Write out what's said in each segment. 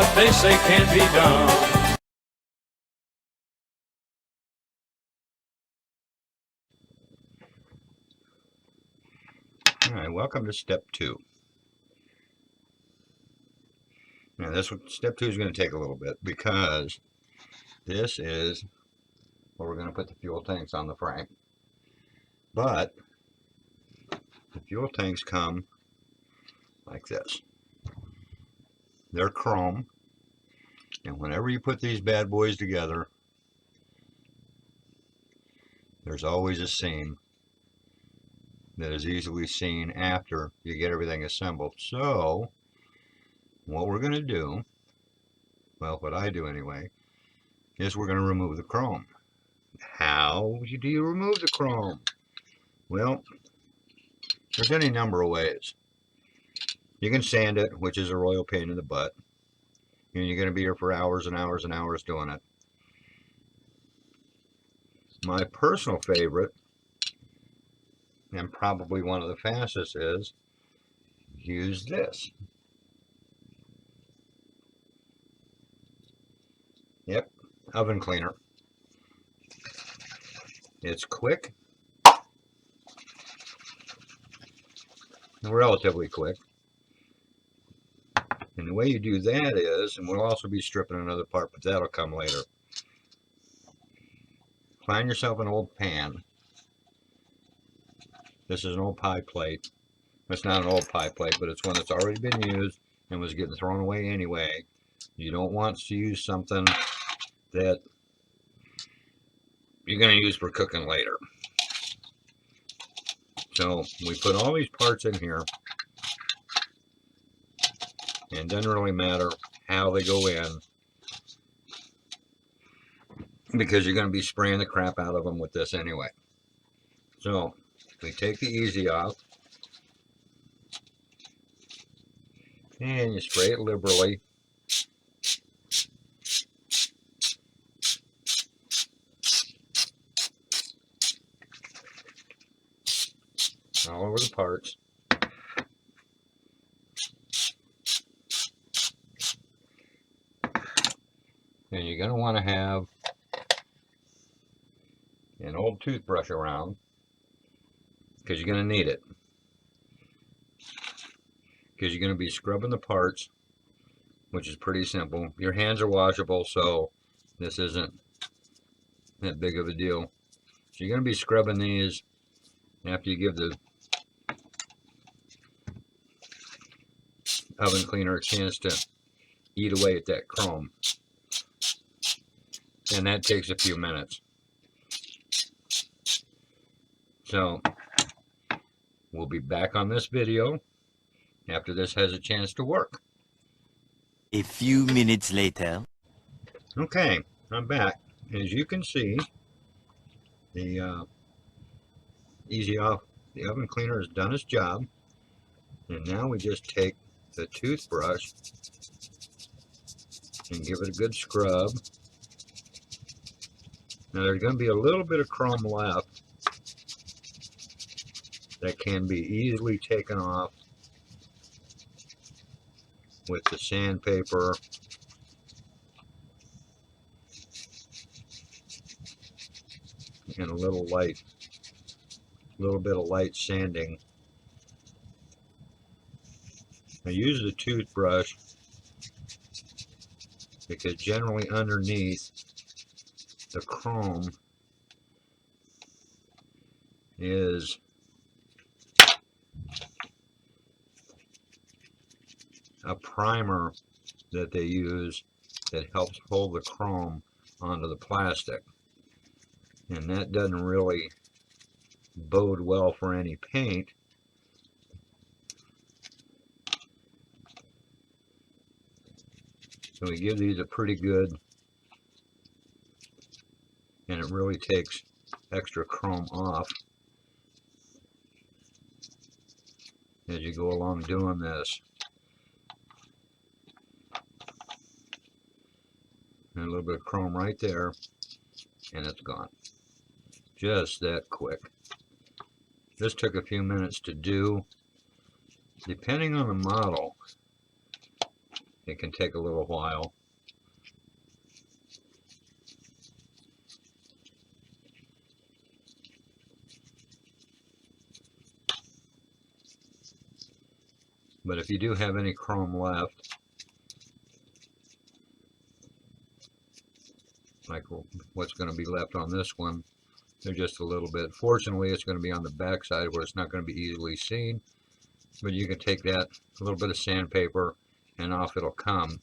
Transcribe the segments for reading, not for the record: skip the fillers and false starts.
what they say can't be done. Alright, welcome to step 2. Now step 2 is going to take a little bit because this is where we're going to put the fuel tanks on the frame. But the fuel tanks come like this. They're chrome, and whenever you put these bad boys together, there's always a seam that is easily seen after you get everything assembled. So what we're going to do, well, what I do anyway, is we're going to remove the chrome. How do you remove the chrome? Well, there's any number of ways. You can sand it, which is a royal pain in the butt, and you're going to be here for hours and hours and hours doing it. My personal favorite, and probably one of the fastest, is use this. Yep, oven cleaner. It's quick, relatively quick. And the way you do that is, and we'll also be stripping another part, but that'll come later. Find yourself an old pan. This is an old pie plate. It's not an old pie plate, but it's one that's already been used and was getting thrown away anyway. You don't want to use something that you're going to use for cooking later. So we put all these parts in here, and it doesn't really matter how they go in, because you're going to be spraying the crap out of them with this anyway. So we take the easy off, and you spray it liberally. All over the parts. And you're going to want to have an old toothbrush around, because you're going to need it. Because you're going to be scrubbing the parts, which is pretty simple. Your hands are washable, so this isn't that big of a deal. So you're going to be scrubbing these after you give the oven cleaner a chance to eat away at that chrome. And that takes a few minutes. So we'll be back on this video after this has a chance to work. A few minutes later. Okay, I'm back. As you can see, the easy off, the oven cleaner has done its job. And now we just take the toothbrush and give it a good scrub. Now there's going to be a little bit of chrome left that can be easily taken off with the sandpaper and a little bit of light sanding. I use the toothbrush because generally underneath the chrome is a primer that they use that helps hold the chrome onto the plastic, and that doesn't really bode well for any paint. So we give these a pretty good, and it really takes extra chrome off as you go along doing this. And a little bit of chrome right there, and it's gone. Just that quick. This took a few minutes to do. Depending on the model, It can take a little while. But if you do have any chrome left, like what's going to be left on this one, there's just a little bit. Fortunately, it's going to be on the back side where it's not going to be easily seen. But you can take that, a little bit of sandpaper, and off it'll come.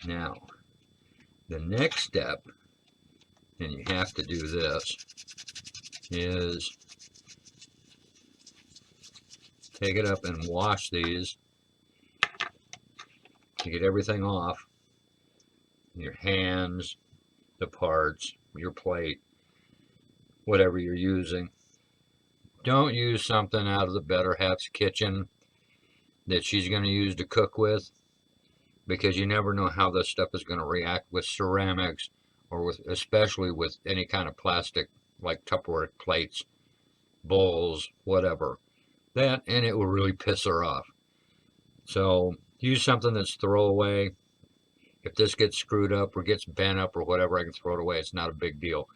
Now, the next step, and you have to do this, is take it up and wash these to get everything off. Your hands, the parts, your plate, whatever you're using. Don't use something out of the better half's kitchen that she's going to use to cook with, because you never know how this stuff is going to react with ceramics, or with, especially with any kind of plastic like Tupperware plates, bowls, whatever. That, and it will really piss her off. So use something that's throwaway. If this gets screwed up or gets bent up or whatever, I can throw it away. It's not a big deal.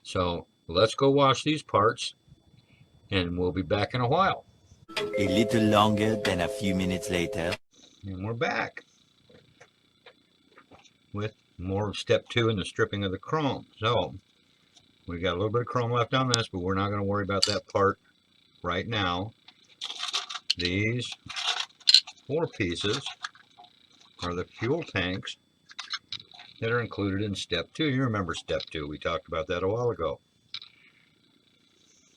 So let's go wash these parts, and we'll be back in a while. A little longer than a few minutes later. And we're back with more of step 2 in the stripping of the chrome. So we got a little bit of chrome left on this, but we're not going to worry about that part right now. These 4 pieces are the fuel tanks that are included in step 2. You remember step 2, we talked about that a while ago.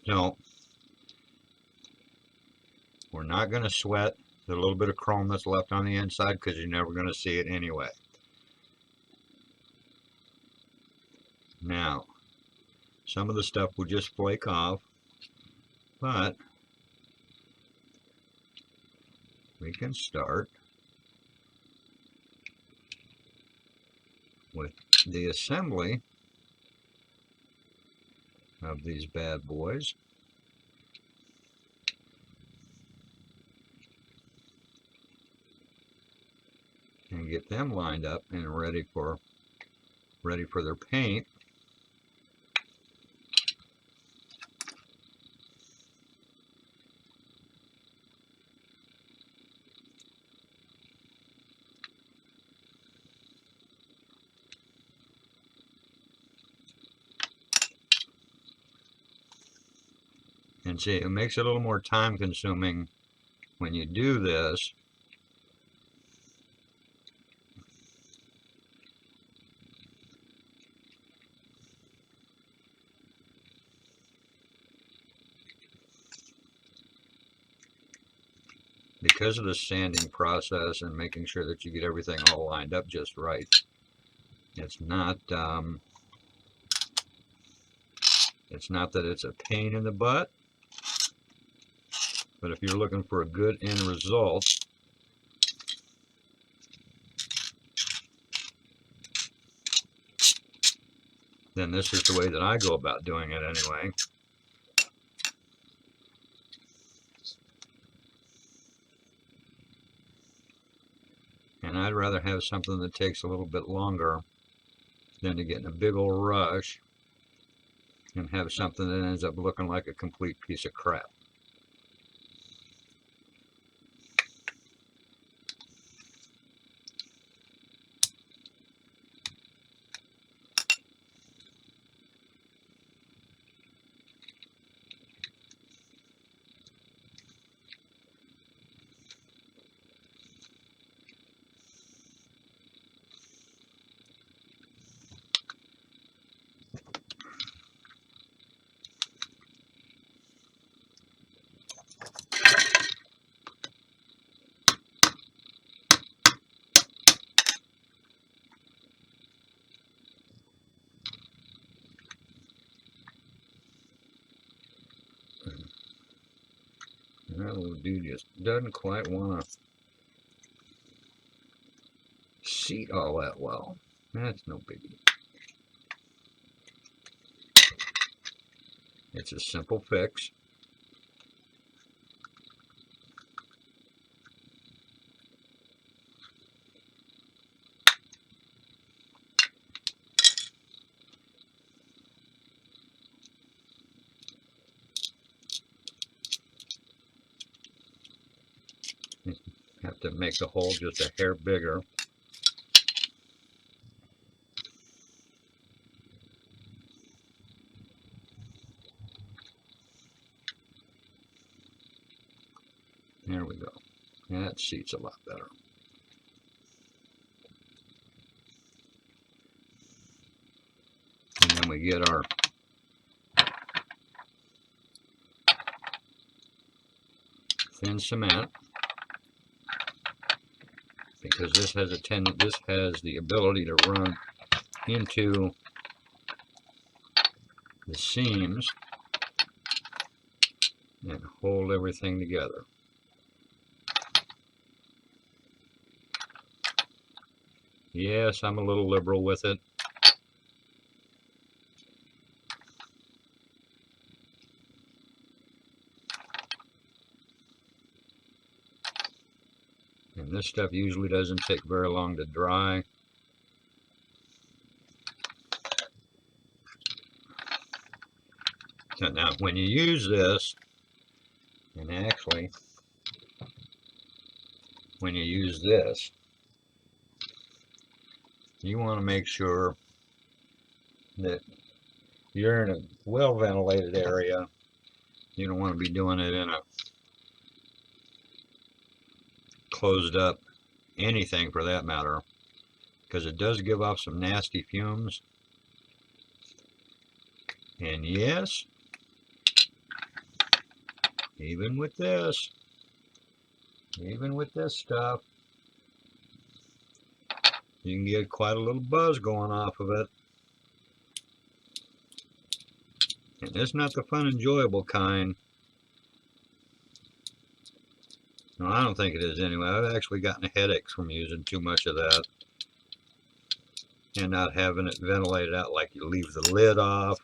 So we're not going to sweat the little bit of chrome that's left on the inside, because you're never going to see it anyway. Now, some of the stuff will just flake off, but we can start with the assembly of these bad boys. And get them lined up and ready for their paint. And see, it makes it a little more time consuming when you do this. Because of the sanding process and making sure that you get everything all lined up just right. It's not that it's a pain in the butt, but if you're looking for a good end result, then this is the way that I go about doing it anyway. And I'd rather have something that takes a little bit longer than to get in a big old rush and have something that ends up looking like a complete piece of crap. That little dude just doesn't quite want to seat all that well. That's no biggie. It's a simple fix. You have to make the hole just a hair bigger. There we go. That seats a lot better. And then we get our thin cement, because this has the ability to run into the seams and hold everything together. Yes, I'm a little liberal with it. And this stuff usually doesn't take very long to dry. So now, when you use this, and actually, when you use this, you want to make sure that you're in a well-ventilated area. You don't want to be doing it in a closed up anything for that matter, because it does give off some nasty fumes. And yes, even with this stuff, you can get quite a little buzz going off of it. And it's not the fun, enjoyable kind. No, I don't think it is anyway. I've actually gotten headaches from using too much of that and not having it ventilated out. Like, you leave the lid off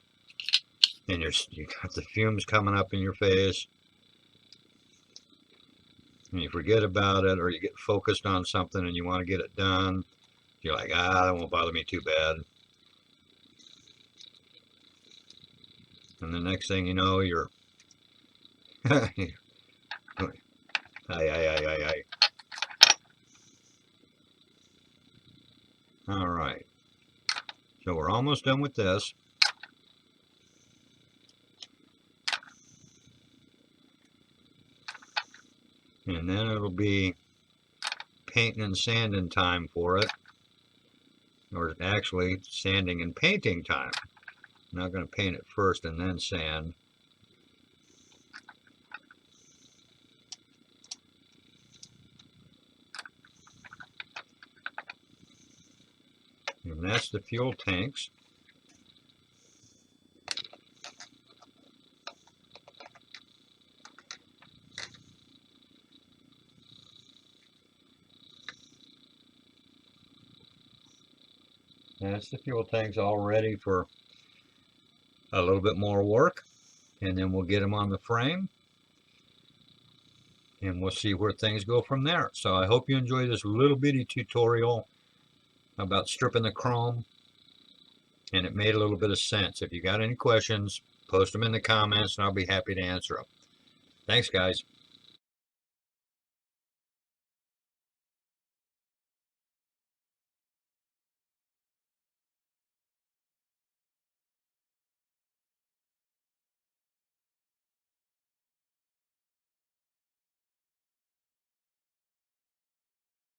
and you got the fumes coming up in your face, and you forget about it, or you get focused on something and you want to get it done. You're like, that won't bother me too bad. And the next thing you know, you're Aye. All right, so we're almost done with this. And then it'll be painting and sanding time for it, or actually sanding and painting time. I'm not going to paint it first and then sand. And that's the fuel tanks. That's the fuel tanks all ready for a little bit more work, and then we'll get them on the frame and we'll see where things go from there. So I hope you enjoy this little bitty tutorial about stripping the chrome, and it made a little bit of sense. If you got any questions, post them in the comments and I'll be happy to answer them. Thanks, guys.